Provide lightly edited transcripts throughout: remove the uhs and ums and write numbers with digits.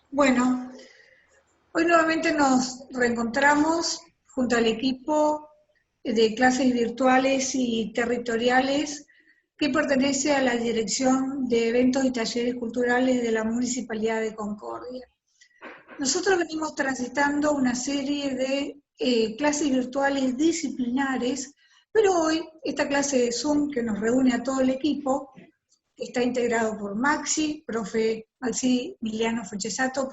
Bueno, hoy nuevamente nos reencontramos junto al equipo de clases virtuales y territoriales que pertenece a la Dirección de Eventos y Talleres Culturales de la Municipalidad de Concordia. Nosotros venimos transitando una serie de clases virtuales disciplinares, pero hoy esta clase de Zoom que nos reúne a todo el equipo está integrado por Maxi Miliano Fochesato,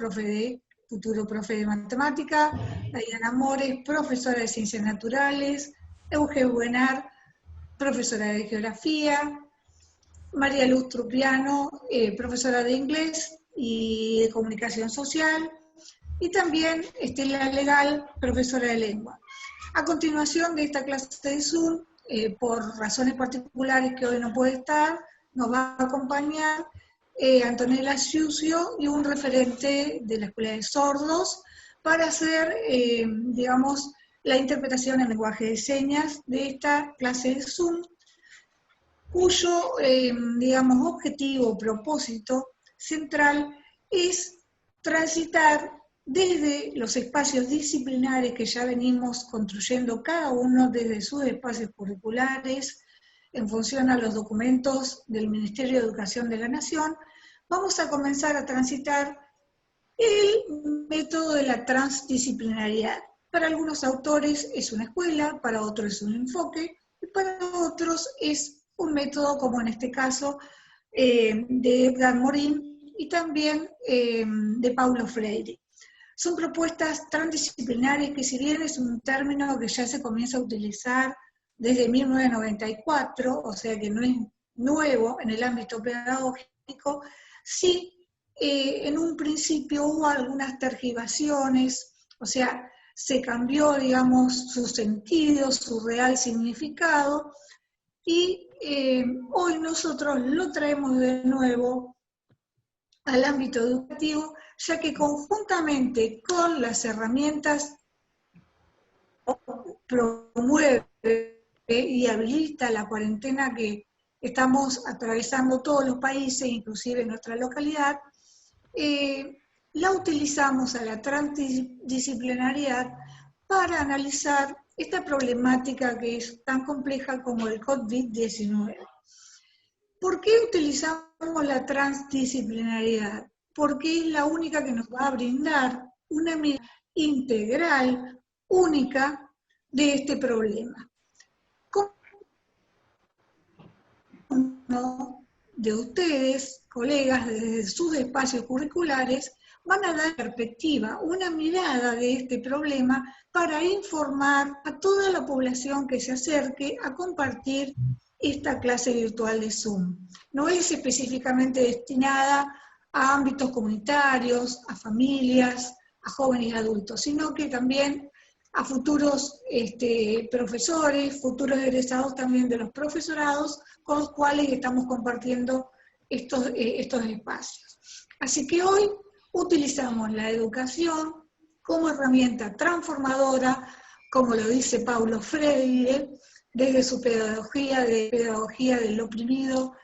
futuro profe de matemática, Diana Mores, profesora de ciencias naturales, Euge Buenar, profesora de geografía, María Luz Trupiano, profesora de inglés y de comunicación social, y también Estela Legal, profesora de lengua. A continuación de esta clase de Zoom, por razones particulares que hoy no puede estar, nos va a acompañar Antonella Ciucio y un referente de la Escuela de Sordos para hacer, digamos, la interpretación en lenguaje de señas de esta clase de Zoom, cuyo, digamos, objetivo, propósito central es transitar desde los espacios disciplinares que ya venimos construyendo cada uno desde sus espacios curriculares, en función a los documentos del Ministerio de Educación de la Nación, vamos a comenzar a transitar el método de la transdisciplinariedad. Para algunos autores es una escuela, para otros es un enfoque, y para otros es un método, como en este caso, de Edgar Morin y también de Paulo Freire. Son propuestas transdisciplinares que, si bien es un término que ya se comienza a utilizar desde 1994, o sea que no es nuevo en el ámbito pedagógico, sí en un principio hubo algunas tergiversaciones, o sea, se cambió, digamos, su sentido, su real significado, y hoy nosotros lo traemos de nuevo al ámbito educativo, ya que conjuntamente con las herramientas promueve y habilita la cuarentena que estamos atravesando todos los países, inclusive nuestra localidad, la utilizamos a la transdisciplinariedad para analizar esta problemática que es tan compleja como el COVID-19. ¿Por qué utilizamos la transdisciplinariedad? Porque es la única que nos va a brindar una mirada integral, única, de este problema. Uno de ustedes, colegas, desde sus espacios curriculares, van a dar perspectiva, una mirada de este problema para informar a toda la población que se acerque a compartir esta clase virtual de Zoom. No es específicamente destinada a ámbitos comunitarios, a familias, a jóvenes y adultos, sino que también a futuros profesores, futuros egresados también de los profesorados, con los cuales estamos compartiendo estos espacios. Así que hoy utilizamos la educación como herramienta transformadora, como lo dice Paulo Freire, desde su pedagogía del oprimido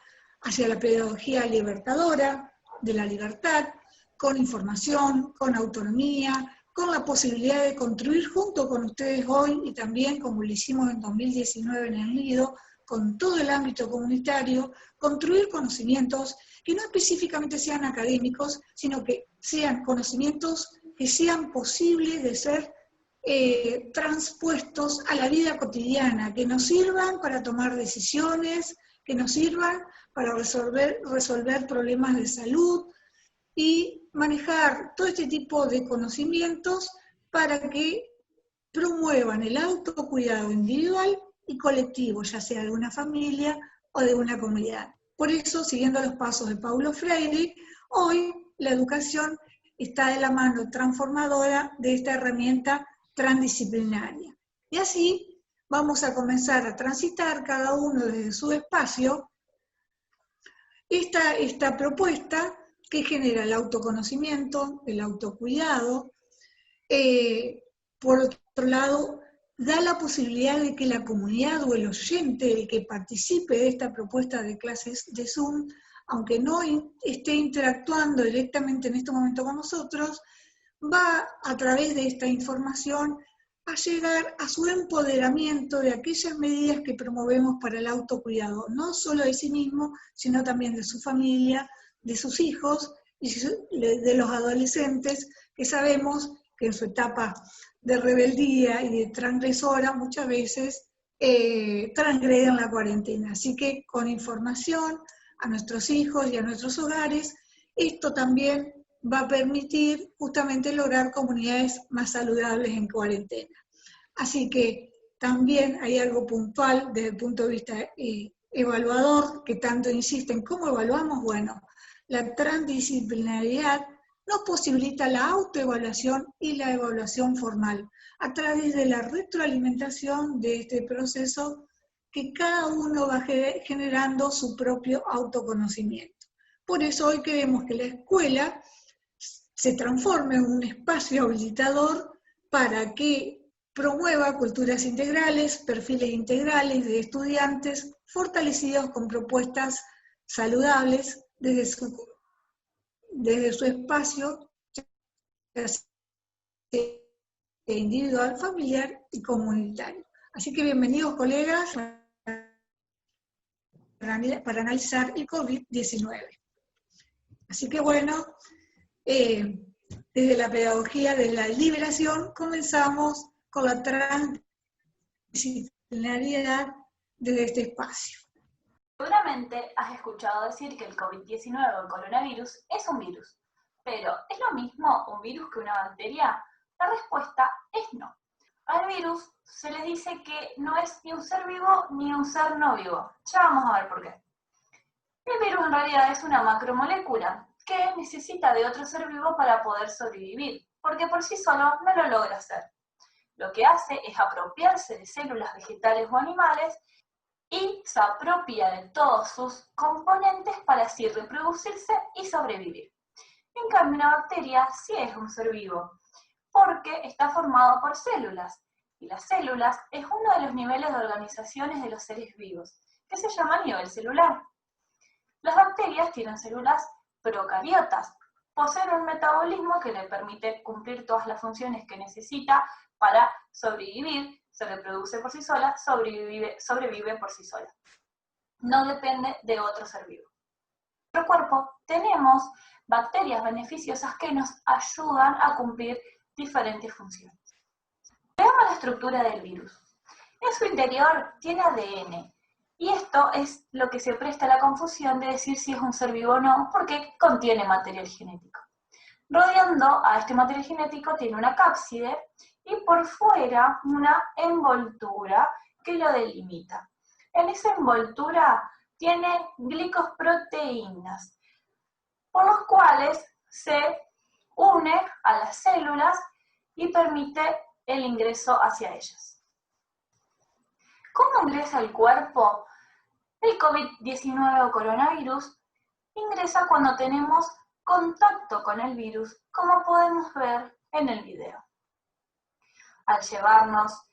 hacia la pedagogía libertadora, de la libertad, con información, con autonomía, con la posibilidad de construir junto con ustedes hoy, y también como lo hicimos en 2019 en el Nido, con todo el ámbito comunitario, construir conocimientos que no específicamente sean académicos, sino que sean conocimientos que sean posibles de ser transpuestos a la vida cotidiana, que nos sirvan para tomar decisiones, que nos sirvan para resolver problemas de salud y manejar todo este tipo de conocimientos para que promuevan el autocuidado individual y colectivo, ya sea de una familia o de una comunidad. Por eso, siguiendo los pasos de Paulo Freire, hoy la educación está de la mano transformadora de esta herramienta transdisciplinaria. Y así vamos a comenzar a transitar cada uno desde su espacio esta propuesta que genera el autoconocimiento, el autocuidado. Por otro lado, da la posibilidad de que la comunidad o el oyente, el que participe de esta propuesta de clases de Zoom, aunque no esté interactuando directamente en este momento con nosotros, va a través de esta información a llegar a su empoderamiento de aquellas medidas que promovemos para el autocuidado, no solo de sí mismo, sino también de su familia, de sus hijos y de los adolescentes, que sabemos que en su etapa de rebeldía y de transgresora muchas veces transgreden la cuarentena. Así que con información a nuestros hijos y a nuestros hogares, esto también va a permitir justamente lograr comunidades más saludables en cuarentena. Así que también hay algo puntual desde el punto de vista evaluador, que tanto insiste en cómo evaluamos. Bueno, la transdisciplinariedad nos posibilita la autoevaluación y la evaluación formal a través de la retroalimentación de este proceso que cada uno va generando su propio autoconocimiento. Por eso hoy queremos que la escuela se transforme en un espacio habilitador para que promueva culturas integrales, perfiles integrales de estudiantes fortalecidos con propuestas saludables desde su espacio individual, familiar y comunitario. Así que bienvenidos colegas para analizar el COVID-19. Así que bueno, desde la pedagogía de la liberación comenzamos con la transdisciplinariedad desde este espacio. Seguramente has escuchado decir que el COVID-19 o el coronavirus es un virus, pero ¿es lo mismo un virus que una bacteria? La respuesta es no. Al virus se le dice que no es ni un ser vivo ni un ser no vivo. Ya vamos a ver por qué. El virus en realidad es una macromolécula que necesita de otro ser vivo para poder sobrevivir, porque por sí solo no lo logra hacer. Lo que hace es apropiarse de células vegetales o animales y se apropia de todos sus componentes para así reproducirse y sobrevivir. En cambio, una bacteria sí es un ser vivo, porque está formado por células, y las células es uno de los niveles de organizaciones de los seres vivos, que se llama nivel celular. Las bacterias tienen células procariotas, poseen un metabolismo que le permite cumplir todas las funciones que necesita para sobrevivir, se reproduce por sí sola, sobrevive por sí sola. No depende de otro ser vivo. En nuestro cuerpo tenemos bacterias beneficiosas que nos ayudan a cumplir diferentes funciones. Veamos la estructura del virus. En su interior tiene ADN, y esto es lo que se presta a la confusión de decir si es un ser vivo o no, porque contiene material genético. Rodeando a este material genético tiene una cápside y por fuera una envoltura que lo delimita. En esa envoltura tiene glicoproteínas, por los cuales se une a las células y permite el ingreso hacia ellas. ¿Cómo ingresa al cuerpo? El COVID-19 o coronavirus ingresa cuando tenemos contacto con el virus, como podemos ver en el video. Al llevarnos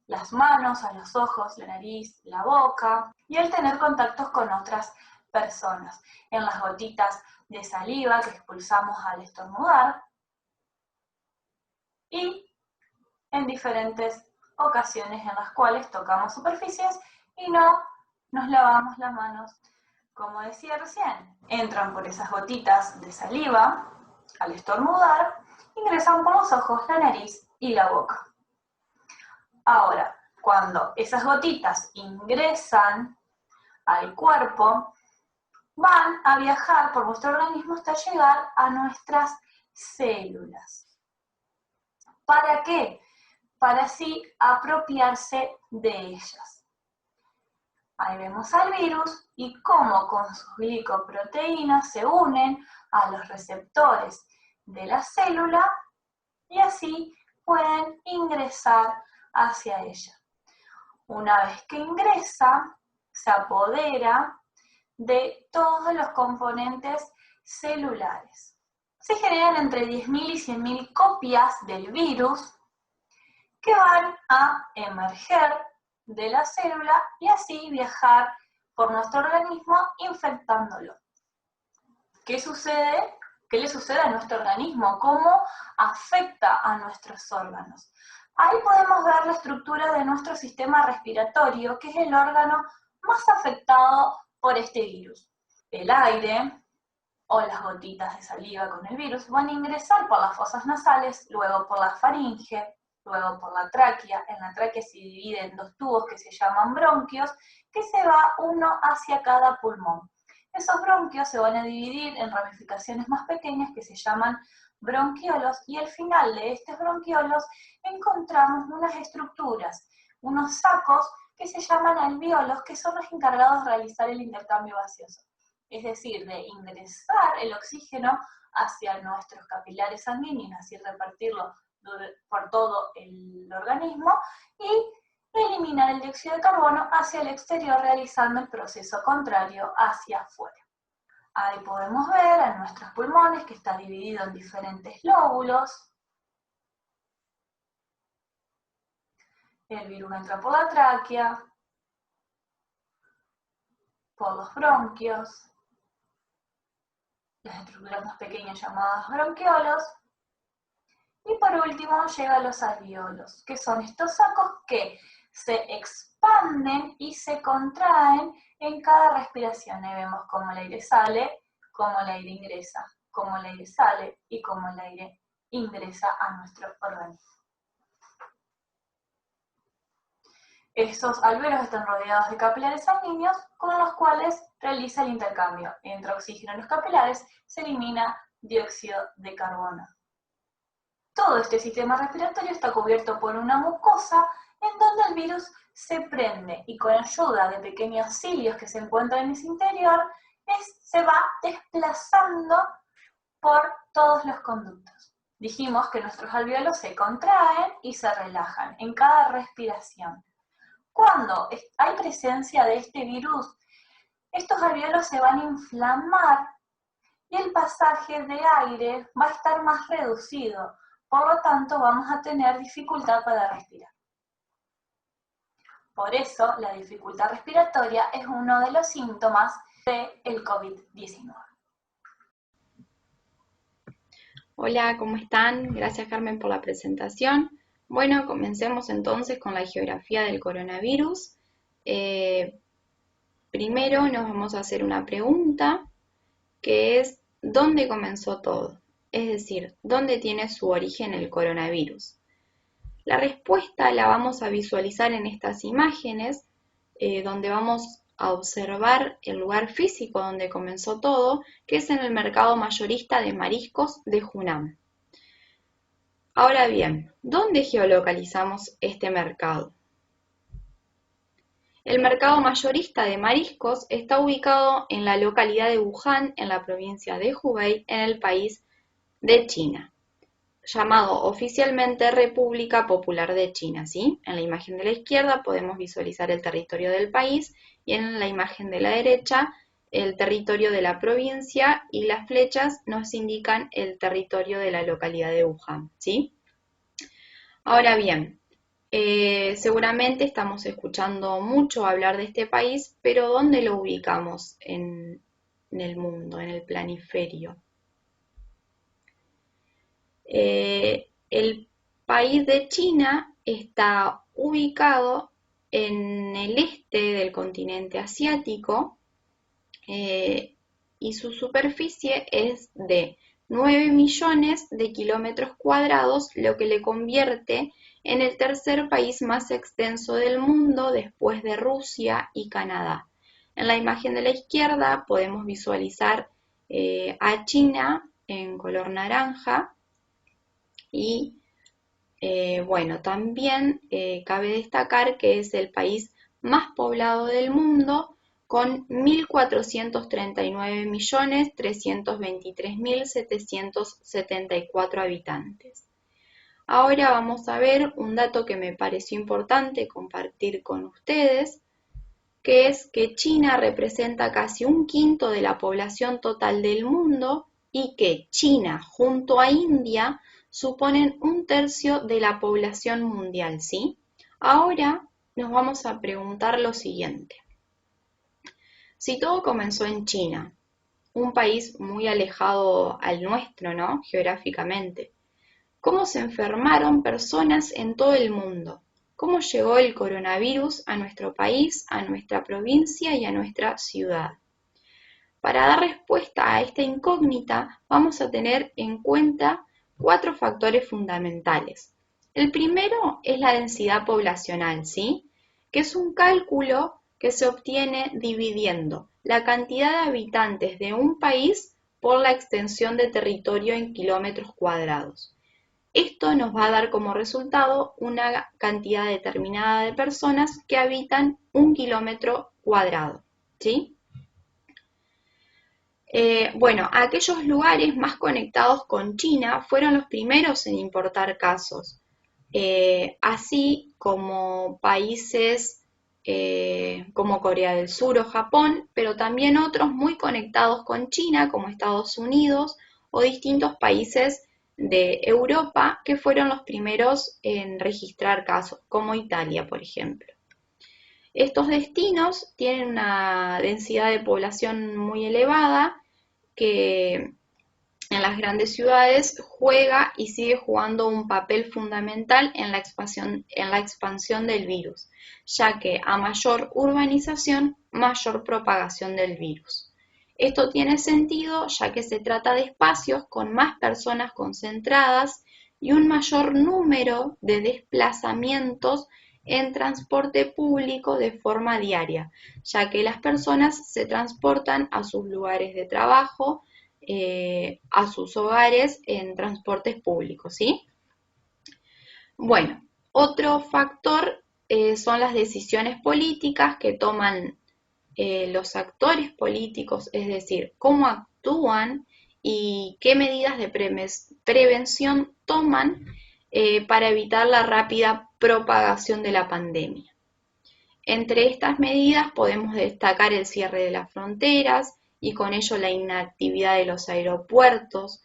las manos a los ojos, la nariz, la boca, y al tener contactos con otras personas, en las gotitas de saliva que expulsamos al estornudar, y en diferentes ocasiones en las cuales tocamos superficies y no nos lavamos las manos. Como decía recién, entran por esas gotitas de saliva al estornudar, ingresan por los ojos, la nariz y la boca. Ahora, cuando esas gotitas ingresan al cuerpo, van a viajar por nuestro organismo hasta llegar a nuestras células. ¿Para qué? Para así apropiarse de ellas. Ahí vemos al virus y cómo con sus glicoproteínas se unen a los receptores de la célula y así pueden ingresar hacia ella. Una vez que ingresa, se apodera de todos los componentes celulares. Se generan entre 10.000 y 100.000 copias del virus que van a emerger de la célula y así viajar por nuestro organismo infectándolo. ¿Qué sucede? ¿Qué le sucede a nuestro organismo? ¿Cómo afecta a nuestros órganos? Ahí podemos ver la estructura de nuestro sistema respiratorio, que es el órgano más afectado por este virus. El aire o las gotitas de saliva con el virus van a ingresar por las fosas nasales, luego por la faringe, luego por la tráquea. En la tráquea se divide en dos tubos que se llaman bronquios, que se va uno hacia cada pulmón. Esos bronquios se van a dividir en ramificaciones más pequeñas que se llaman bronquiolos, y al final de estos bronquiolos encontramos unas estructuras, unos sacos que se llaman alvéolos, que son los encargados de realizar el intercambio gaseoso. Es decir, de ingresar el oxígeno hacia nuestros capilares sanguíneos, así repartirlo por todo el organismo, y eliminar el dióxido de carbono hacia el exterior, realizando el proceso contrario hacia afuera. Ahí podemos ver a nuestros pulmones, que está dividido en diferentes lóbulos. El virus entra por la tráquea, por los bronquios, las estructuras más pequeñas llamadas bronquiolos, y por último llega a los alvéolos, que son estos sacos que se expanden y se contraen en cada respiración. Ahí vemos cómo el aire sale, cómo el aire ingresa, cómo el aire sale y cómo el aire ingresa a nuestro organismo. Estos alvéolos están rodeados de capilares sanguíneos con los cuales realiza el intercambio. Entra oxígeno en los capilares, se elimina dióxido de carbono. Todo este sistema respiratorio está cubierto por una mucosa en donde el virus se prende, y con ayuda de pequeños cilios que se encuentran en ese interior, se va desplazando por todos los conductos. Dijimos que nuestros alvéolos se contraen y se relajan en cada respiración. Cuando hay presencia de este virus, estos alvéolos se van a inflamar y el pasaje de aire va a estar más reducido. Por lo tanto, vamos a tener dificultad para respirar. Por eso, la dificultad respiratoria es uno de los síntomas del COVID-19. Hola, ¿cómo están? Gracias, Carmen, por la presentación. Bueno, comencemos entonces con la geografía del coronavirus. Primero nos vamos a hacer una pregunta, que es ¿dónde comenzó todo? Es decir, ¿dónde tiene su origen el coronavirus? La respuesta la vamos a visualizar en estas imágenes, donde vamos a observar el lugar físico donde comenzó todo, que es en el mercado mayorista de mariscos de Hunan. Ahora bien, ¿dónde geolocalizamos este mercado? El mercado mayorista de mariscos está ubicado en la localidad de Wuhan, en la provincia de Hubei, en el país de China, llamado oficialmente República Popular de China, ¿sí? En la imagen de la izquierda podemos visualizar el territorio del país y en la imagen de la derecha el territorio de la provincia, y las flechas nos indican el territorio de la localidad de Wuhan, ¿sí? Ahora bien, seguramente estamos escuchando mucho hablar de este país, pero ¿dónde lo ubicamos en el mundo, en el planiferio? El país de China está ubicado en el este del continente asiático, y su superficie es de 9 millones de kilómetros cuadrados, lo que le convierte en el tercer país más extenso del mundo después de Rusia y Canadá. En la imagen de la izquierda podemos visualizar a China en color naranja y bueno, también cabe destacar que es el país más poblado del mundo, con 1.439.323.774 habitantes. Ahora vamos a ver un dato que me pareció importante compartir con ustedes, que es que China representa casi un quinto de la población total del mundo y que China junto a India suponen un tercio de la población mundial, ¿sí? Ahora nos vamos a preguntar lo siguiente. Si todo comenzó en China, un país muy alejado al nuestro, ¿no? Geográficamente. ¿Cómo se enfermaron personas en todo el mundo? ¿Cómo llegó el coronavirus a nuestro país, a nuestra provincia y a nuestra ciudad? Para dar respuesta a esta incógnita, vamos a tener en cuenta 4 factores fundamentales. El primero es la densidad poblacional, ¿sí? Que es un cálculo que se obtiene dividiendo la cantidad de habitantes de un país por la extensión de territorio en kilómetros cuadrados. Esto nos va a dar como resultado una cantidad determinada de personas que habitan 1 kilómetro cuadrado, ¿sí? Bueno, aquellos lugares más conectados con China fueron los primeros en importar casos, así como países como Corea del Sur o Japón, pero también otros muy conectados con China, como Estados Unidos o distintos países de Europa que fueron los primeros en registrar casos, como Italia, por ejemplo. Estos destinos tienen una densidad de población muy elevada que en las grandes ciudades juega y sigue jugando un papel fundamental en la expansión del virus, ya que a mayor urbanización, mayor propagación del virus. Esto tiene sentido ya que se trata de espacios con más personas concentradas y un mayor número de desplazamientos en transporte público de forma diaria, ya que las personas se transportan a sus lugares de trabajo, a sus hogares en transportes públicos, ¿sí? Bueno, otro factor son las decisiones políticas que toman los actores políticos, es decir, cómo actúan y qué medidas de prevención toman para evitar la rápida propagación de la pandemia. Entre estas medidas podemos destacar el cierre de las fronteras y con ello la inactividad de los aeropuertos.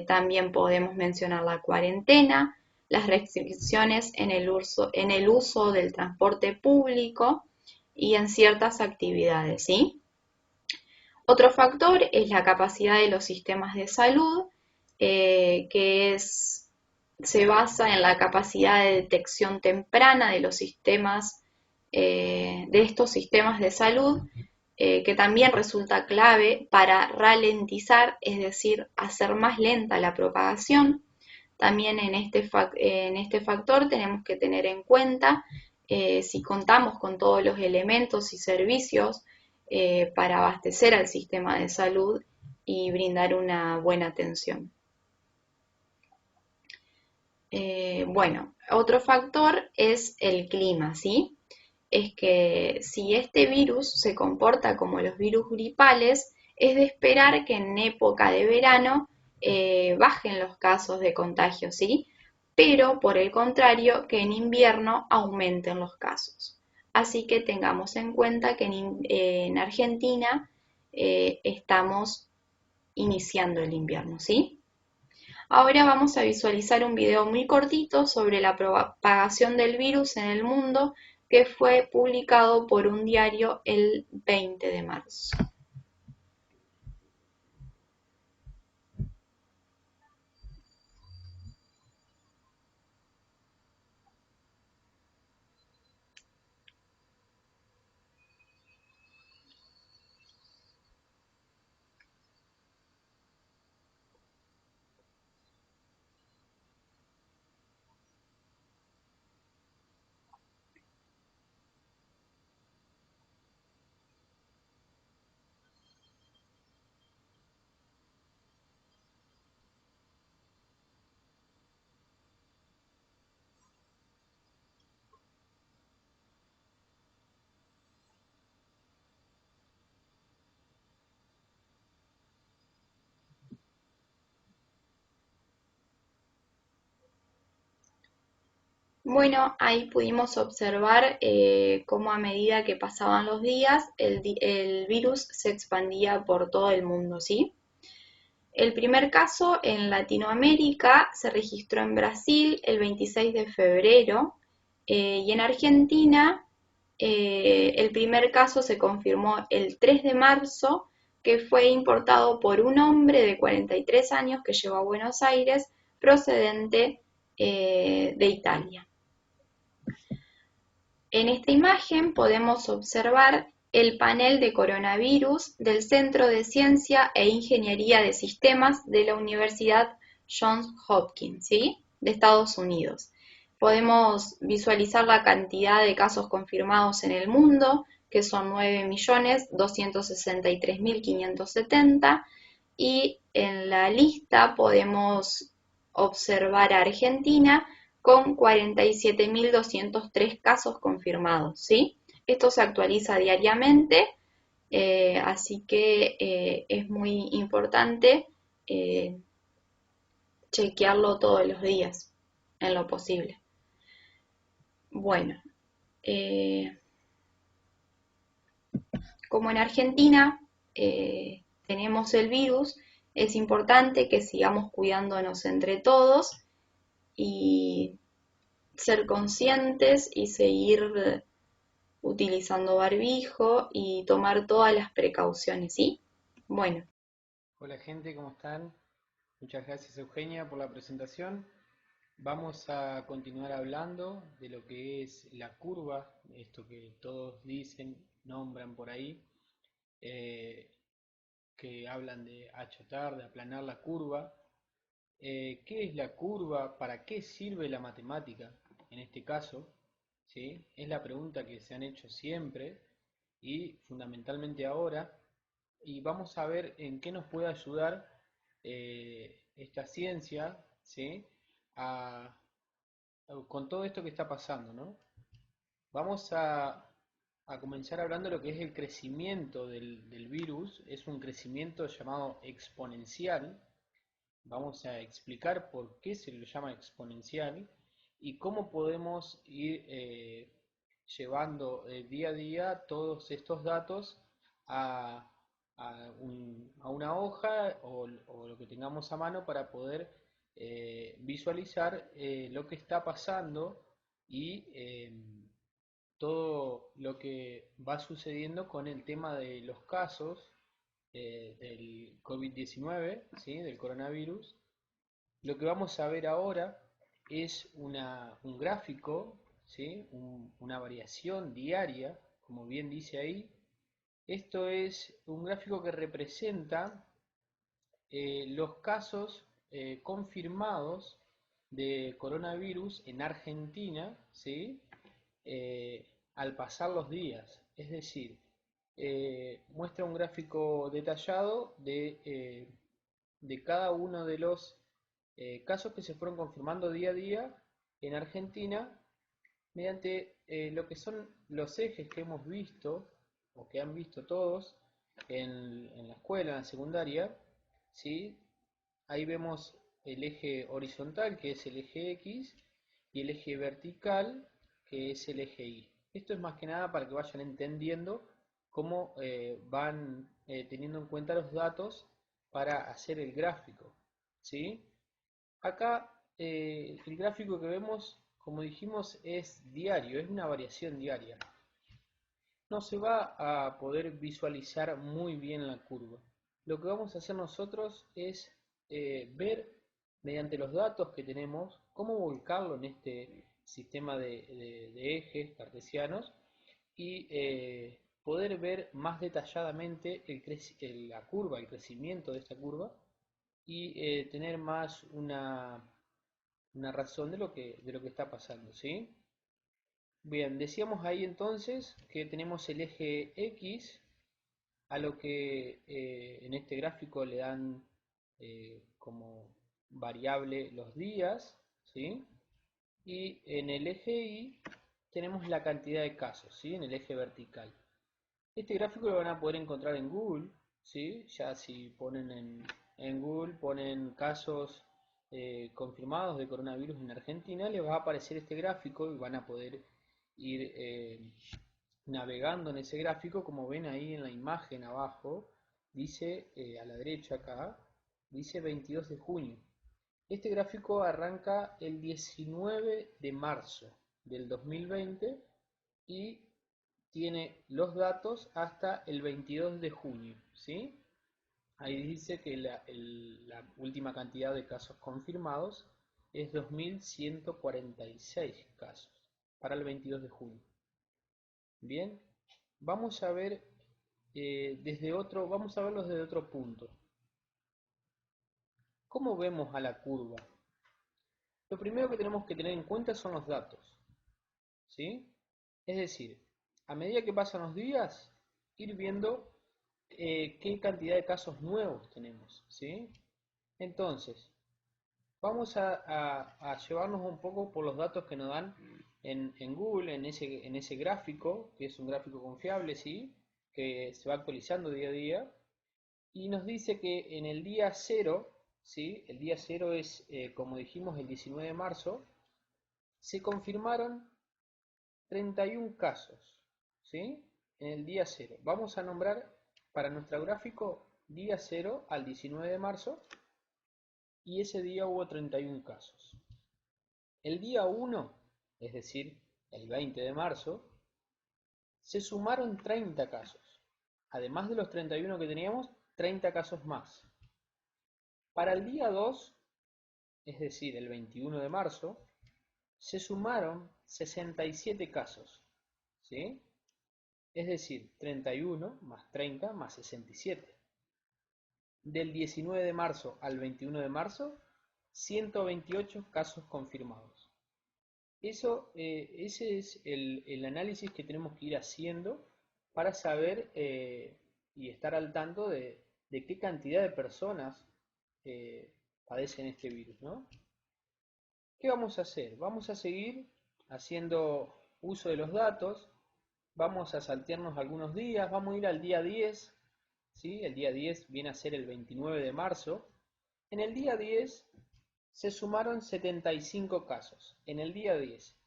También podemos mencionar la cuarentena, las restricciones en el uso del transporte público y en ciertas actividades, ¿sí? Otro factor es la capacidad de los sistemas de salud, se basa en la capacidad de detección temprana de los sistemas, de estos sistemas de salud, que también resulta clave para ralentizar, es decir, hacer más lenta la propagación. También en este factor tenemos que tener en cuenta si contamos con todos los elementos y servicios para abastecer al sistema de salud y brindar una buena atención. Bueno, otro factor es el clima, ¿sí? Es que si este virus se comporta como los virus gripales, es de esperar que en época de verano bajen los casos de contagio, ¿sí? Pero por el contrario, que en invierno aumenten los casos. Así que tengamos en cuenta que en Argentina estamos iniciando el invierno, ¿sí? Ahora vamos a visualizar un video muy cortito sobre la propagación del virus en el mundo que fue publicado por un diario el 20 de marzo. Bueno, ahí pudimos observar cómo a medida que pasaban los días, el virus se expandía por todo el mundo, ¿sí? El primer caso en Latinoamérica se registró en Brasil el 26 de febrero y en Argentina el primer caso se confirmó el 3 de marzo, que fue importado por un hombre de 43 años que llegó a Buenos Aires procedente de Italia. En esta imagen podemos observar el panel de coronavirus del Centro de Ciencia e Ingeniería de Sistemas de la Universidad Johns Hopkins, ¿sí?, de Estados Unidos. Podemos visualizar la cantidad de casos confirmados en el mundo, que son 9.263.570, y en la lista podemos observar a Argentina con 47.203 casos confirmados, ¿sí? Esto se actualiza diariamente, así que es muy importante chequearlo todos los días, en lo posible. Bueno, como en Argentina tenemos el virus, es importante que sigamos cuidándonos entre todos y ser conscientes y seguir utilizando barbijo y tomar todas las precauciones, ¿sí? Bueno. Hola gente, ¿cómo están? Muchas gracias Eugenia por la presentación. Vamos a continuar hablando de lo que es la curva, esto que todos dicen, nombran por ahí, que hablan de achatar, de aplanar la curva. ¿Qué es la curva? ¿Para qué sirve la matemática en este caso? ¿Sí? Es la pregunta que se han hecho siempre y fundamentalmente ahora, y vamos a ver en qué nos puede ayudar esta ciencia, ¿sí?, con todo esto que está pasando, ¿no? Vamos a comenzar hablando de lo que es el crecimiento del virus. Es un crecimiento llamado exponencial. Vamos a explicar por qué se lo llama exponencial y cómo podemos ir llevando día a día todos estos datos a una hoja o lo que tengamos a mano para poder visualizar lo que está pasando y todo lo que va sucediendo con el tema de los casos del COVID-19, ¿sí?, del coronavirus. Lo que vamos a ver ahora es un gráfico, ¿sí?, una variación diaria, como bien dice ahí. Esto es un gráfico que representa los casos confirmados de coronavirus en Argentina, ¿sí?, al pasar los días. Es decir, muestra un gráfico detallado de cada uno de los casos que se fueron confirmando día a día en Argentina mediante lo que son los ejes que hemos visto o que han visto todos en la escuela, en la secundaria, ¿sí? Ahí vemos el eje horizontal, que es el eje X, y el eje vertical, que es el eje Y. Esto es más que nada para que vayan entendiendo cómo van teniendo en cuenta los datos para hacer el gráfico, ¿sí? Acá el gráfico que vemos, como dijimos, es diario, es una variación diaria. No se va a poder visualizar muy bien la curva. Lo que vamos a hacer nosotros es ver mediante los datos que tenemos cómo volcarlo en este sistema de ejes cartesianos y poder ver más detalladamente la curva, el crecimiento de esta curva y tener más una razón de lo que está pasando, ¿sí? Bien, decíamos ahí entonces que tenemos el eje X, a lo que en este gráfico le dan como variable los días, ¿sí? Y en el eje Y tenemos la cantidad de casos, ¿sí?, en el eje vertical. Este gráfico lo van a poder encontrar en Google, ¿sí? Ya si ponen en Google, ponen casos confirmados de coronavirus en Argentina, les va a aparecer este gráfico y van a poder ir navegando en ese gráfico. Como ven ahí en la imagen abajo, dice a la derecha acá, dice 22 de junio. Este gráfico arranca el 19 de marzo del 2020 y tiene los datos hasta el 22 de junio, ¿sí? Ahí dice que la última cantidad de casos confirmados es 2.146 casos para el 22 de junio. Bien, vamos a ver vamos a verlos desde otro punto. ¿Cómo vemos a la curva? Lo primero que tenemos que tener en cuenta son los datos, ¿sí? Es decir, a medida que pasan los días, ir viendo qué cantidad de casos nuevos tenemos, ¿sí? Entonces, vamos a llevarnos un poco por los datos que nos dan en Google, en ese gráfico, que es un gráfico confiable, ¿sí? Que se va actualizando día a día, y nos dice que en el día 0, ¿sí? El día 0 es, como dijimos, el 19 de marzo, se confirmaron 31 casos, ¿sí? En el día 0. Vamos a nombrar para nuestro gráfico día 0 al 19 de marzo, y ese día hubo 31 casos. El día 1, es decir, el 20 de marzo, se sumaron 30 casos. Además de los 31 que teníamos, 30 casos más. Para el día 2, es decir, el 21 de marzo, se sumaron 67 casos, ¿sí? Es decir, 31 más 30 más 67. Del 19 de marzo al 21 de marzo, 128 casos confirmados. Ese es el análisis que tenemos que ir haciendo para saber y estar al tanto de qué cantidad de personas padecen este virus, ¿no? ¿Qué vamos a hacer? Vamos a seguir haciendo uso de los datos, vamos a saltearnos algunos días, vamos a ir al día 10, ¿sí? El día 10 viene a ser el 29 de marzo. En el día 10 se sumaron 75 casos, en el día 10.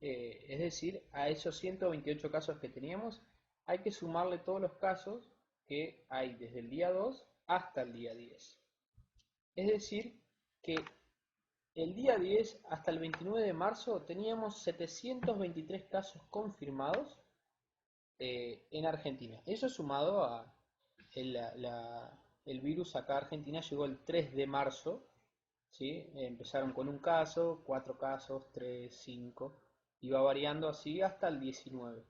Es decir, a esos 128 casos que teníamos, hay que sumarle todos los casos que hay desde el día 2 hasta el día 10. Es decir, que el día 10 hasta el 29 de marzo teníamos 723 casos confirmados en Argentina. Eso sumado a el virus acá a Argentina llegó el 3 de marzo, ¿sí? Empezaron con un caso, 4 casos, 3, 5, y va variando así hasta el 19.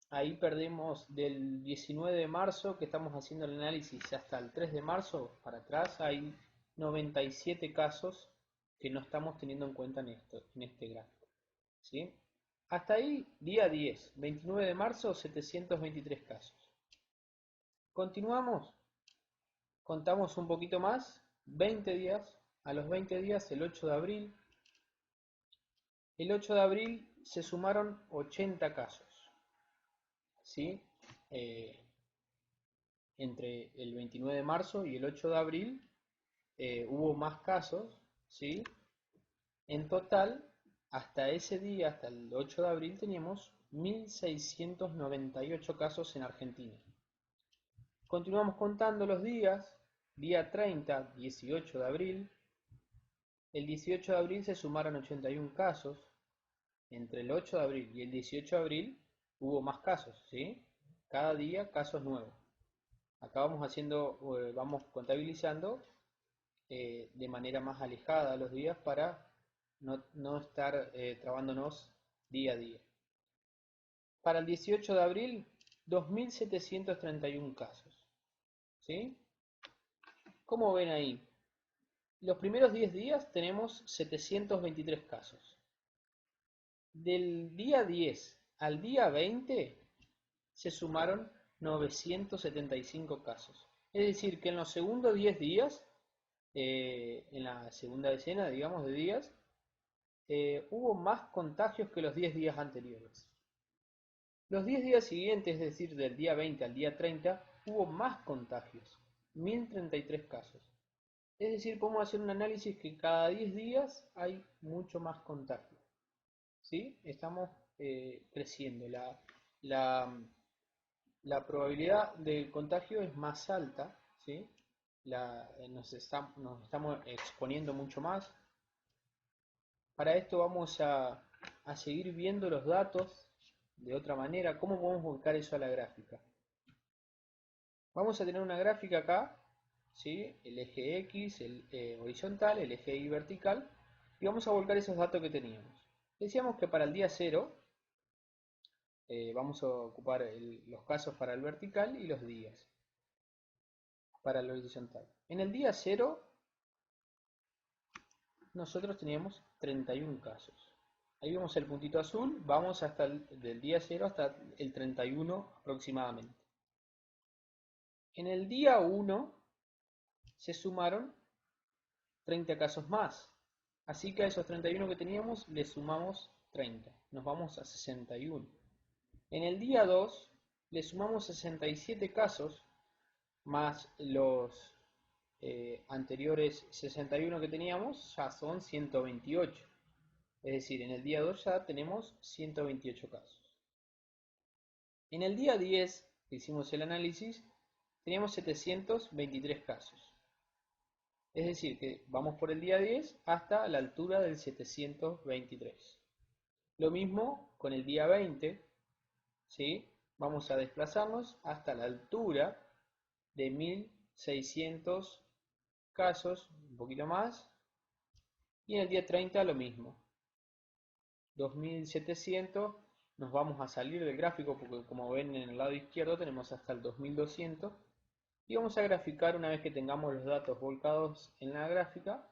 Ahí perdemos del 19 de marzo, que estamos haciendo el análisis, hasta el 3 de marzo para atrás, hay 97 casos que no estamos teniendo en cuenta en este gráfico, ¿sí? Hasta ahí, día 10, 29 de marzo, 723 casos. Continuamos, contamos un poquito más, 20 días, a los 20 días, el 8 de abril. El 8 de abril se sumaron 80 casos, ¿sí? Entre el 29 de marzo y el 8 de abril hubo más casos, ¿sí? En total, hasta ese día, hasta el 8 de abril, teníamos 1.698 casos en Argentina. Continuamos contando los días, día 30, 18 de abril. El 18 de abril se sumaron 81 casos. Entre el 8 de abril y el 18 de abril hubo más casos, ¿sí? Cada día casos nuevos. Acá vamos contabilizando de manera más alejada los días para no estar trabándonos día a día. Para el 18 de abril, 2.731 casos, ¿sí? Como ven ahí, los primeros 10 días tenemos 723 casos. Del día 10 al día 20 se sumaron 975 casos. Es decir, que en los segundos 10 días, en la segunda decena, digamos, de días, hubo más contagios que los 10 días anteriores. Los 10 días siguientes, es decir, del día 20 al día 30, hubo más contagios, 1.033 casos. Es decir, podemos hacer un análisis que cada 10 días hay mucho más contagio, ¿sí? Estamos creciendo. La probabilidad de contagio es más alta, ¿sí? Nos estamos exponiendo mucho más. Para esto vamos a seguir viendo los datos de otra manera. ¿Cómo podemos volcar eso a la gráfica? Vamos a tener una gráfica acá ¿sí? El eje X, el horizontal, el eje Y vertical, y vamos a volcar esos datos que teníamos. Decíamos que para el día 0 vamos a ocupar los casos para el vertical y los días para el horizontal. En el día 0 nosotros teníamos 31 casos. Ahí vemos el puntito azul, vamos hasta del día 0 hasta el 31 aproximadamente. En el día 1 se sumaron 30 casos más. Así que a esos 31 que teníamos le sumamos 30. Nos vamos a 61. En el día 2 le sumamos 67 casos más los anteriores 61 que teníamos, ya son 128. Es decir, en el día 2 ya tenemos 128 casos. En el día 10 que hicimos el análisis, teníamos 723 casos. Es decir, que vamos por el día 10 hasta la altura del 723. Lo mismo con el día 20, ¿sí? Vamos a desplazarnos hasta la altura de 1600 casos, un poquito más. Y en el día 30 lo mismo. 2700, nos vamos a salir del gráfico porque como ven en el lado izquierdo tenemos hasta el 2200. Y vamos a graficar una vez que tengamos los datos volcados en la gráfica.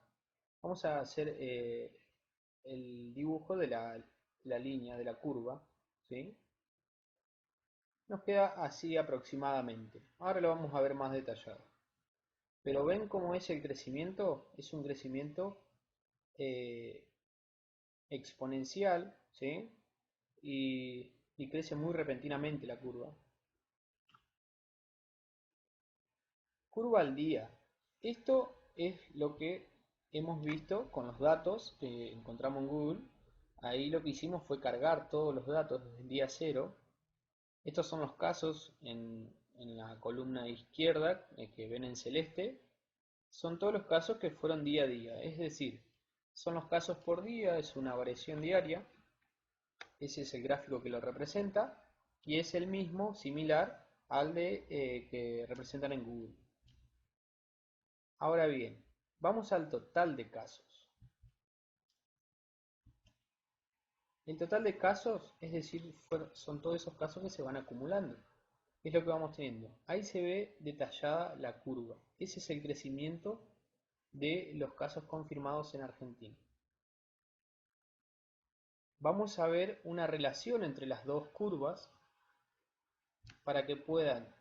Vamos a hacer el dibujo de la línea, de la curva, ¿sí? Nos queda así aproximadamente. Ahora lo vamos a ver más detallado. Pero ven cómo es el crecimiento. Es un crecimiento exponencial, ¿sí? Y crece muy repentinamente la curva. Curva al día. Esto es lo que hemos visto con los datos que encontramos en Google. Ahí lo que hicimos fue cargar todos los datos desde el día 0. Estos son los casos en la columna izquierda que ven en celeste. Son todos los casos que fueron día a día. Es decir, son los casos por día, es una variación diaria. Ese es el gráfico que lo representa. Y es el mismo, similar al de que representan en Google. Ahora bien, vamos al total de casos. El total de casos, es decir, son todos esos casos que se van acumulando. Es lo que vamos teniendo. Ahí se ve detallada la curva. Ese es el crecimiento de los casos confirmados en Argentina. Vamos a ver una relación entre las dos curvas para que puedan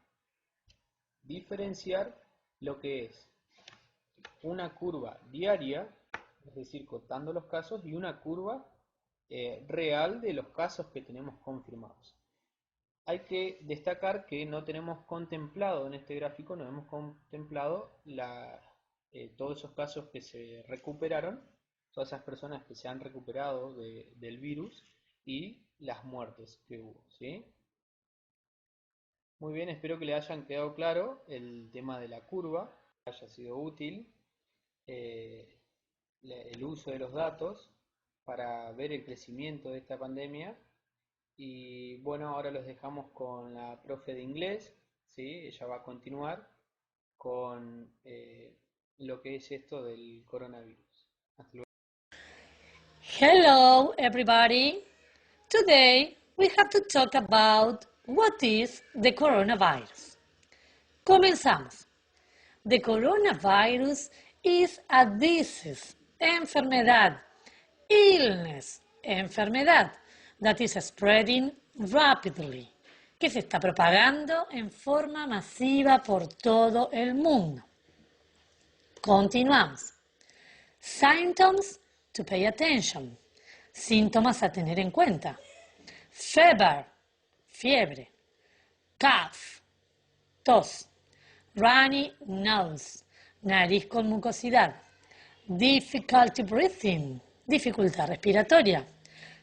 diferenciar lo que es una curva diaria, es decir, contando los casos, y una curva real de los casos que tenemos confirmados. Hay que destacar que no tenemos contemplado en este gráfico, no hemos contemplado todos esos casos que se recuperaron, todas esas personas que se han recuperado del virus y las muertes que hubo, ¿sí? Muy bien, espero que le hayan quedado claro el tema de la curva, que haya sido útil el uso de los datos para ver el crecimiento de esta pandemia. Y bueno, ahora los dejamos con la profe de inglés, ¿sí? Ella va a continuar con lo que es esto del coronavirus. Hasta luego. Hello, everybody. Today we have to talk about what is the coronavirus. Comenzamos. The coronavirus is a disease, enfermedad, illness, enfermedad, that is spreading rapidly, que se está propagando en forma masiva por todo el mundo. Continuamos. Symptoms to pay attention. Síntomas a tener en cuenta. Fever, fiebre. Cough, tos. Runny nose, nariz con mucosidad. Difficulty breathing, dificultad respiratoria.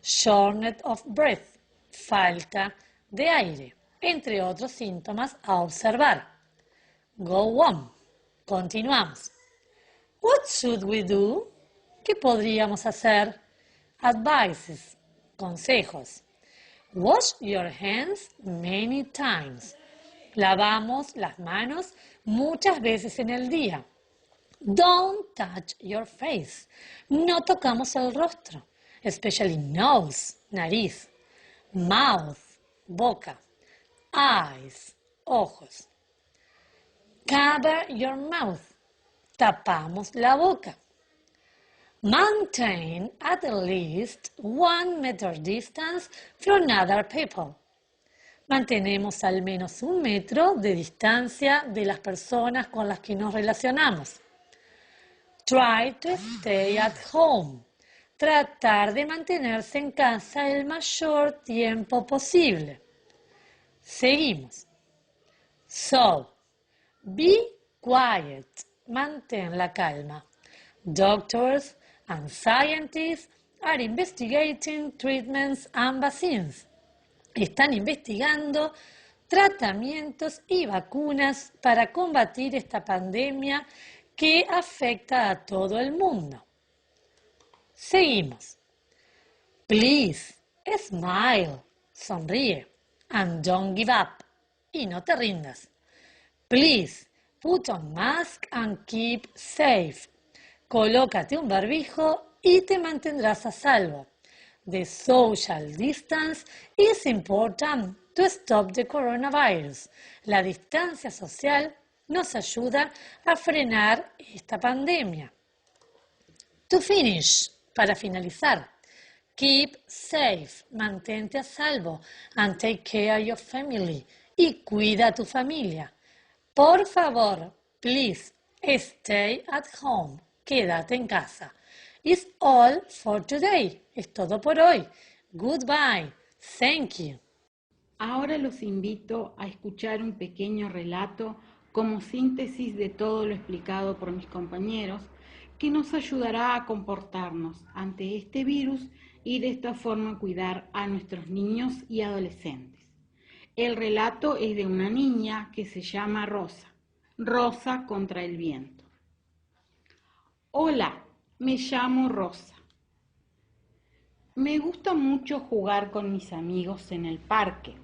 Shortness of breath, falta de aire, entre otros síntomas a observar. Go on, continuamos. What should we do? ¿Qué podríamos hacer? Advices, consejos. Wash your hands many times. Lavamos las manos muchas veces en el día. Don't touch your face. No tocamos el rostro, especially nose, nariz, mouth, boca, eyes, ojos. Cover your mouth. Tapamos la boca. Maintain at least 1 meter distance from other people. Mantenemos al menos 1 metro de distancia de las personas con las que nos relacionamos. Try to stay at home. Tratar de mantenerse en casa el mayor tiempo posible. Seguimos. So, be quiet. Mantén la calma. Doctors and scientists are investigating treatments and vaccines. Están investigando tratamientos y vacunas para combatir esta pandemia que afecta a todo el mundo. Seguimos. Please, smile, sonríe, and don't give up, y no te rindas. Please, put on mask and keep safe. Colócate un barbijo y te mantendrás a salvo. The social distance is important to stop the coronavirus. La distancia social nos ayuda a frenar esta pandemia. To finish, para finalizar, keep safe, mantente a salvo, and take care of your family, y cuida a tu familia. Por favor, please, stay at home, quédate en casa. It's all for today, es todo por hoy. Goodbye, thank you. Ahora los invito a escuchar un pequeño relato como síntesis de todo lo explicado por mis compañeros, que nos ayudará a comportarnos ante este virus y de esta forma cuidar a nuestros niños y adolescentes. El relato es de una niña que se llama Rosa. Rosa contra el viento. Hola, me llamo Rosa. Me gusta mucho jugar con mis amigos en el parque.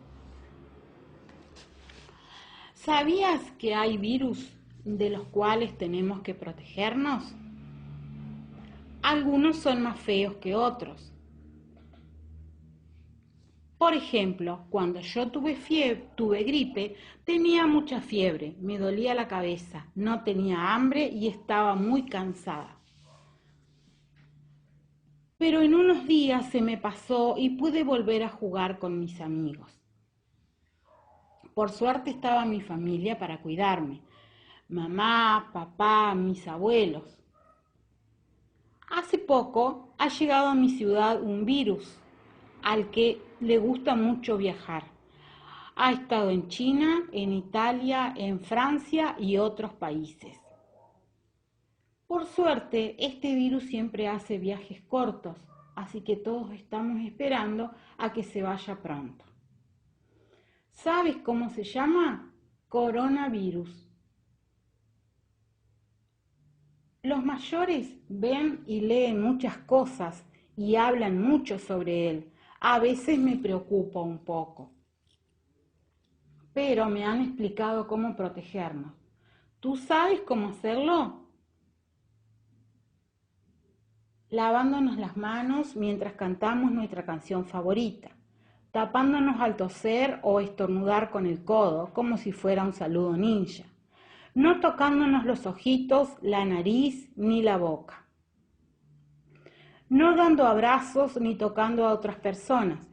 ¿Sabías que hay virus de los cuales tenemos que protegernos? Algunos son más feos que otros. Por ejemplo, cuando yo tuve gripe, tenía mucha fiebre, me dolía la cabeza, no tenía hambre y estaba muy cansada. Pero en unos días se me pasó y pude volver a jugar con mis amigos. Por suerte estaba mi familia para cuidarme, mamá, papá, mis abuelos. Hace poco ha llegado a mi ciudad un virus al que le gusta mucho viajar. Ha estado en China, en Italia, en Francia y otros países. Por suerte, este virus siempre hace viajes cortos, así que todos estamos esperando a que se vaya pronto. ¿Sabes cómo se llama? Coronavirus. Los mayores ven y leen muchas cosas y hablan mucho sobre él. A veces me preocupa un poco, pero me han explicado cómo protegernos. ¿Tú sabes cómo hacerlo? Lavándonos las manos mientras cantamos nuestra canción favorita, tapándonos al toser o estornudar con el codo, como si fuera un saludo ninja, no tocándonos los ojitos, la nariz ni la boca, no dando abrazos ni tocando a otras personas,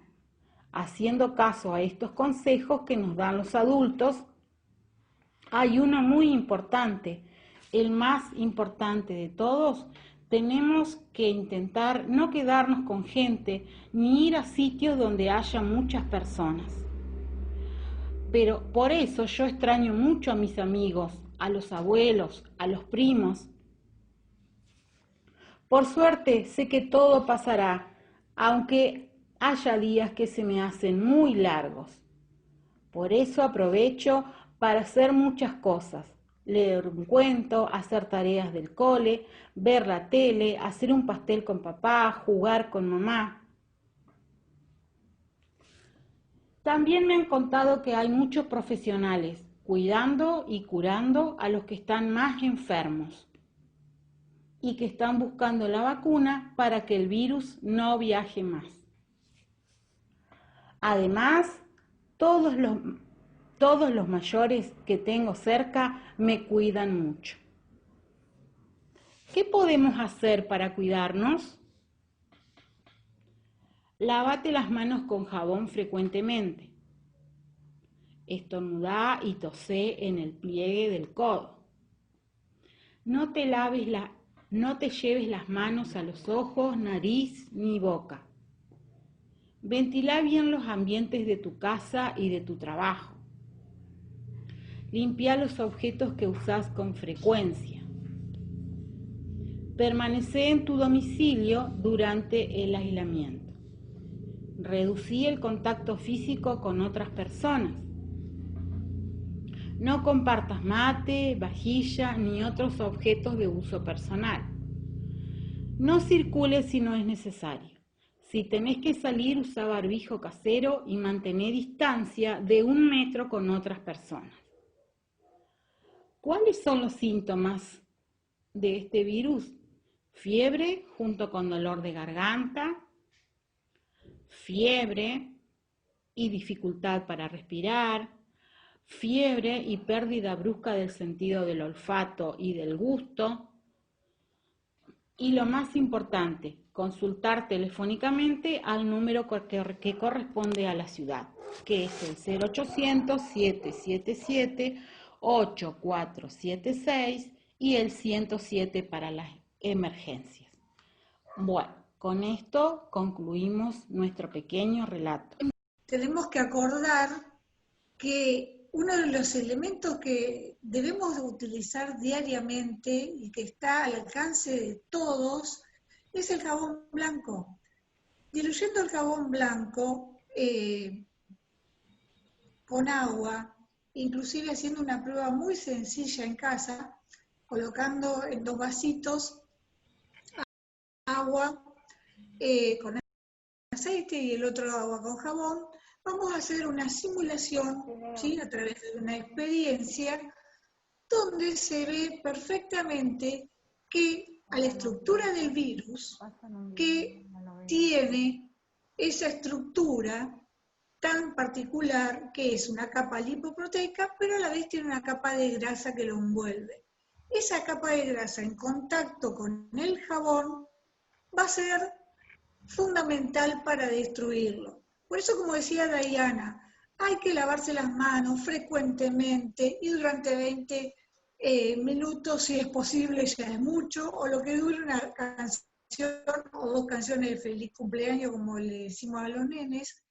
haciendo caso a estos consejos que nos dan los adultos. Hay uno muy importante, el más importante de todos. Tenemos que intentar no quedarnos con gente ni ir a sitios donde haya muchas personas. Pero por eso yo extraño mucho a mis amigos, a los abuelos, a los primos. Por suerte sé que todo pasará, aunque haya días que se me hacen muy largos. Por eso aprovecho para hacer muchas cosas. Leer un cuento, hacer tareas del cole, ver la tele, hacer un pastel con papá, jugar con mamá. También me han contado que hay muchos profesionales cuidando y curando a los que están más enfermos y que están buscando la vacuna para que el virus no viaje más. Además, todos los mayores que tengo cerca me cuidan mucho. ¿Qué podemos hacer para cuidarnos? Lávate las manos con jabón frecuentemente. Estornudá y tosé en el pliegue del codo. No te lleves las manos a los ojos, nariz ni boca. Ventila bien los ambientes de tu casa y de tu trabajo. Limpia los objetos que usás con frecuencia. Permanece en tu domicilio durante el aislamiento. Reducí el contacto físico con otras personas. No compartas mate, vajilla ni otros objetos de uso personal. No circules si no es necesario. Si tenés que salir, usa barbijo casero y mantener distancia de 1 metro con otras personas. ¿Cuáles son los síntomas de este virus? Fiebre junto con dolor de garganta, fiebre y dificultad para respirar, fiebre y pérdida brusca del sentido del olfato y del gusto. Y lo más importante, consultar telefónicamente al número que corresponde a la ciudad, que es el 0800-777-8476 y el 107 para las emergencias. Bueno, con esto concluimos nuestro pequeño relato. Tenemos que acordar que uno de los elementos que debemos utilizar diariamente y que está al alcance de todos es el jabón blanco. Diluyendo el jabón blanco con agua, inclusive haciendo una prueba muy sencilla en casa, colocando en 2 vasitos agua con aceite y el otro agua con jabón, vamos a hacer una simulación, ¿sí?, a través de una experiencia donde se ve perfectamente que a la estructura del virus, que tiene esa estructura tan particular que es una capa lipoproteica, pero a la vez tiene una capa de grasa que lo envuelve. Esa capa de grasa en contacto con el jabón va a ser fundamental para destruirlo. Por eso, como decía Diana, hay que lavarse las manos frecuentemente y durante 20 minutos, si es posible, ya es mucho, o lo que dure una canción o 2 canciones de feliz cumpleaños, como le decimos a los nenes,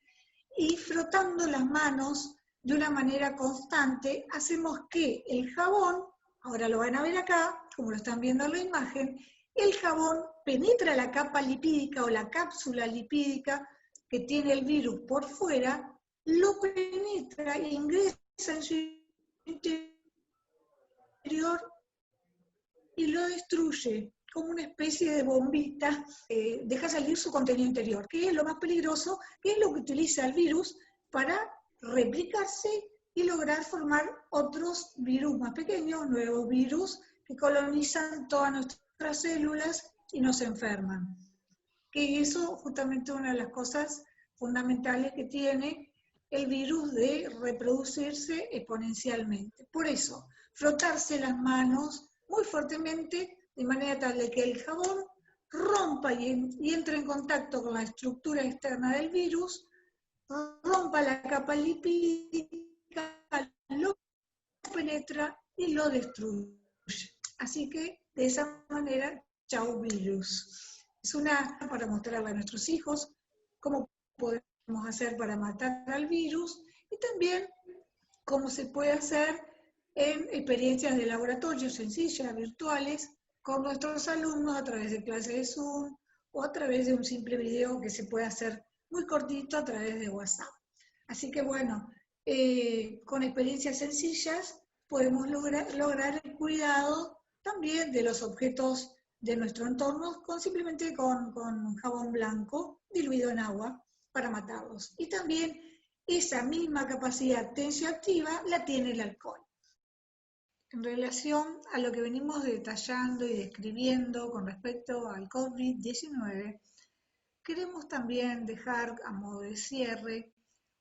y frotando las manos de una manera constante, hacemos que el jabón, ahora lo van a ver acá, como lo están viendo en la imagen, el jabón penetra la capa lipídica o la cápsula lipídica que tiene el virus por fuera, lo penetra e ingresa en su interior y lo destruye como una especie de bombita, deja salir su contenido interior, que es lo más peligroso, que es lo que utiliza el virus para replicarse y lograr formar otros virus más pequeños, nuevos virus que colonizan todas nuestras células y nos enferman. Que eso justamente una de las cosas fundamentales que tiene el virus de reproducirse exponencialmente. Por eso, frotarse las manos muy fuertemente, de manera tal de que el jabón rompa y entre en contacto con la estructura externa del virus, rompa la capa lipídica, lo penetra y lo destruye. Así que, de esa manera, chau virus. Es una para mostrarle a nuestros hijos cómo podemos hacer para matar al virus y también cómo se puede hacer en experiencias de laboratorio sencillas, virtuales, con nuestros alumnos a través de clases de Zoom o a través de un simple video que se puede hacer muy cortito a través de WhatsApp. Así que bueno, con experiencias sencillas podemos lograr el cuidado también de los objetos de nuestro entorno simplemente con jabón blanco diluido en agua para matarlos. Y también esa misma capacidad tensioactiva la tiene el alcohol. En relación a lo que venimos detallando y describiendo con respecto al COVID-19, queremos también dejar a modo de cierre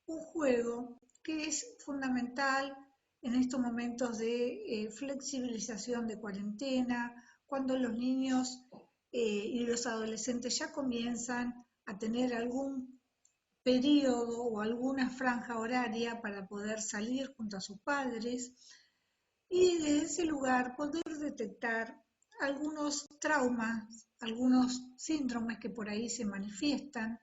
un juego que es fundamental en estos momentos de flexibilización de cuarentena, cuando los niños y los adolescentes ya comienzan a tener algún periodo o alguna franja horaria para poder salir junto a sus padres y desde ese lugar poder detectar algunos traumas, algunos síndromes que por ahí se manifiestan,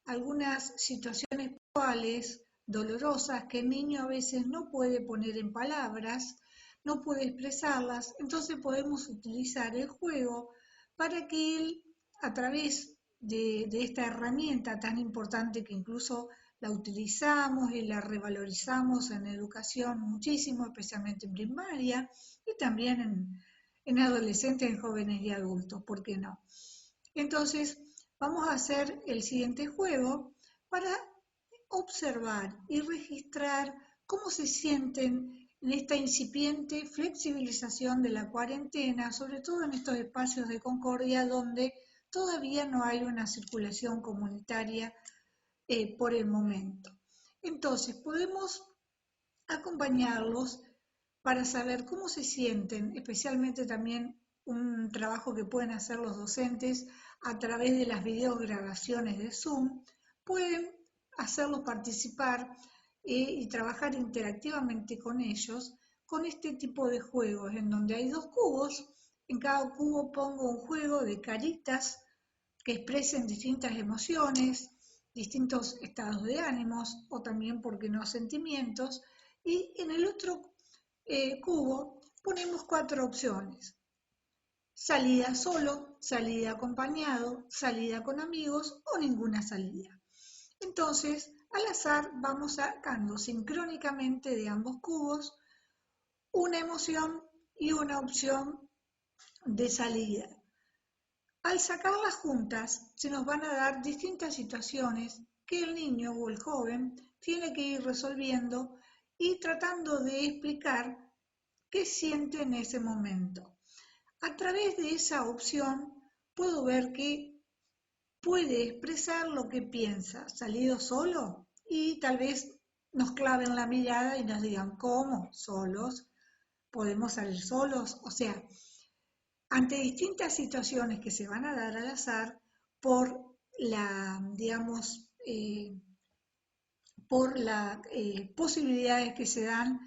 algunas situaciones actuales dolorosas que el niño a veces no puede poner en palabras, no puede expresarlas, entonces podemos utilizar el juego para que él, a través de esta herramienta tan importante que incluso la utilizamos y la revalorizamos en educación muchísimo, especialmente en primaria y también en adolescentes, en jóvenes y adultos, ¿por qué no? Entonces, vamos a hacer el siguiente juego para observar y registrar cómo se sienten en esta incipiente flexibilización de la cuarentena, sobre todo en estos espacios de concordia donde todavía no hay una circulación comunitaria por el momento. Entonces, podemos acompañarlos para saber cómo se sienten, especialmente también un trabajo que pueden hacer los docentes a través de las videograbaciones de Zoom, pueden hacerlos participar y trabajar interactivamente con ellos con este tipo de juegos, en donde hay 2 cubos, en cada cubo pongo un juego de caritas que expresen distintas emociones, distintos estados de ánimos o también, ¿por qué no?, sentimientos, y en el otro cubo ponemos 4 opciones: salida solo, salida acompañado, salida con amigos o ninguna salida. Entonces, al azar vamos sacando sincrónicamente de ambos cubos una emoción y una opción de salida. Al sacarlas juntas, se nos van a dar distintas situaciones que el niño o el joven tiene que ir resolviendo y tratando de explicar qué siente en ese momento. A través de esa opción puedo ver que puede expresar lo que piensa, salido solo, y tal vez nos claven la mirada y nos digan, ¿cómo? ¿Solos? ¿Podemos salir solos? O sea, ante distintas situaciones que se van a dar al azar por la, digamos, por las posibilidades que se dan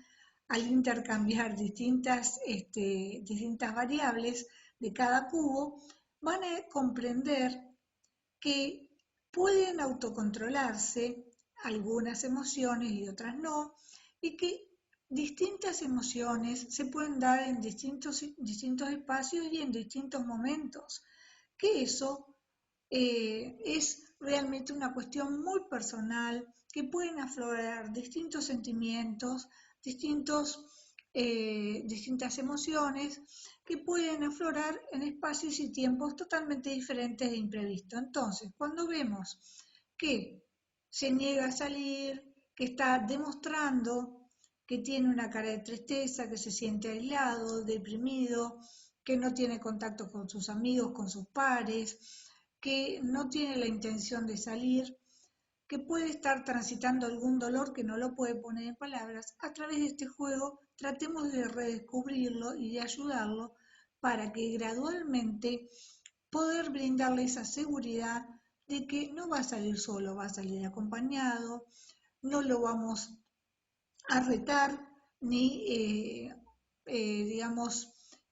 al intercambiar distintas variables de cada cubo, van a comprender que pueden autocontrolarse algunas emociones y otras no, y que distintas emociones se pueden dar en distintos espacios y en distintos momentos, que eso es realmente una cuestión muy personal, que pueden aflorar distintos sentimientos, distintas emociones, que pueden aflorar en espacios y tiempos totalmente diferentes e imprevistos. Entonces, cuando vemos que se niega a salir, que está demostrando que tiene una cara de tristeza, que se siente aislado, deprimido, que no tiene contacto con sus amigos, con sus pares, que no tiene la intención de salir, que puede estar transitando algún dolor que no lo puede poner en palabras, a través de este juego tratemos de redescubrirlo y de ayudarlo para que gradualmente poder brindarle esa seguridad de que no va a salir solo, va a salir acompañado, no lo vamos a retar ni,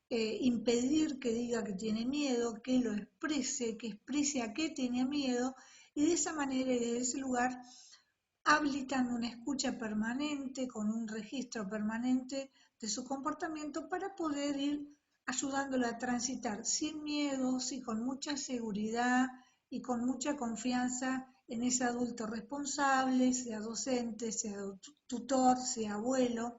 impedir que diga que tiene miedo, que lo exprese, que exprese a qué tiene miedo, y de esa manera y desde ese lugar habilitando una escucha permanente, con un registro permanente de su comportamiento para poder ir ayudándolo a transitar sin miedos y con mucha seguridad y con mucha confianza en ese adulto responsable, sea docente, sea tutor, sea abuelo,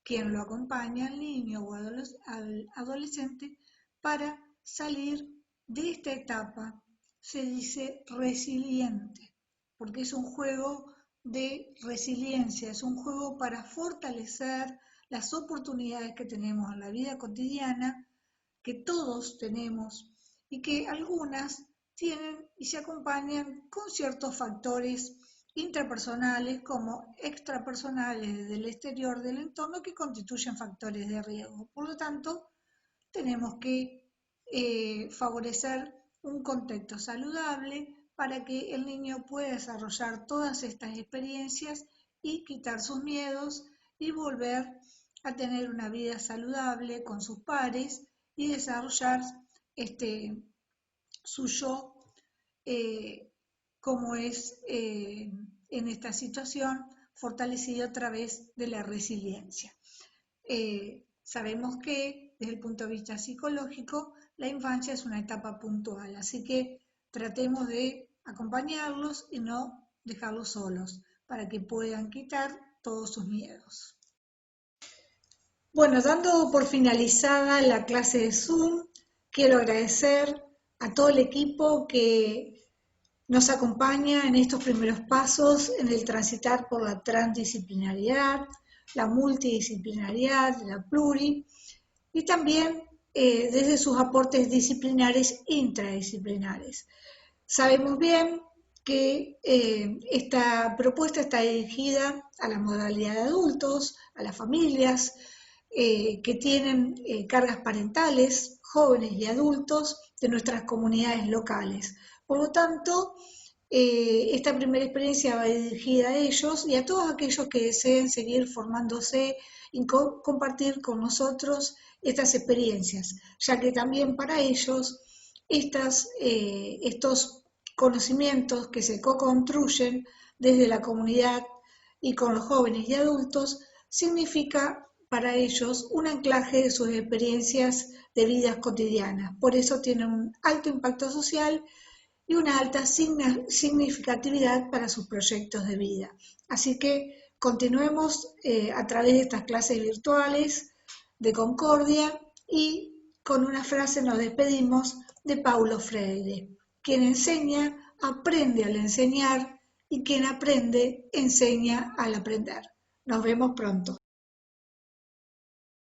quien lo acompaña al niño o al adolescente para salir de esta etapa. Se dice resiliente, porque es un juego de resiliencia, es un juego para fortalecer las oportunidades que tenemos en la vida cotidiana, que todos tenemos y que algunas tienen y se acompañan con ciertos factores intrapersonales como extrapersonales del exterior del entorno que constituyen factores de riesgo. Por lo tanto, tenemos que favorecer un contexto saludable para que el niño pueda desarrollar todas estas experiencias y quitar sus miedos y volver a tener una vida saludable con sus pares y desarrollar su yo como es en esta situación fortalecido a través de la resiliencia. Sabemos que desde el punto de vista psicológico la infancia es una etapa puntual, así que tratemos de acompañarlos y no dejarlos solos para que puedan quitar todos sus miedos. Bueno, dando por finalizada la clase de Zoom, quiero agradecer a todo el equipo que nos acompaña en estos primeros pasos en el transitar por la transdisciplinariedad, la multidisciplinariedad, la pluri, y también desde sus aportes disciplinares e intradisciplinares. Sabemos bien que esta propuesta está dirigida a la modalidad de adultos, a las familias que tienen cargas parentales, jóvenes y adultos de nuestras comunidades locales. Por lo tanto, esta primera experiencia va dirigida a ellos y a todos aquellos que deseen seguir formándose y compartir con nosotros estas experiencias, ya que también para ellos estos conocimientos que se co-construyen desde la comunidad y con los jóvenes y adultos significa para ellos un anclaje de sus experiencias de vidas cotidianas. Por eso tienen un alto impacto social y una alta significatividad para sus proyectos de vida. Así que continuemos a través de estas clases virtuales de Concordia y con una frase nos despedimos de Paulo Freire. Quien enseña, aprende al enseñar y quien aprende, enseña al aprender. Nos vemos pronto.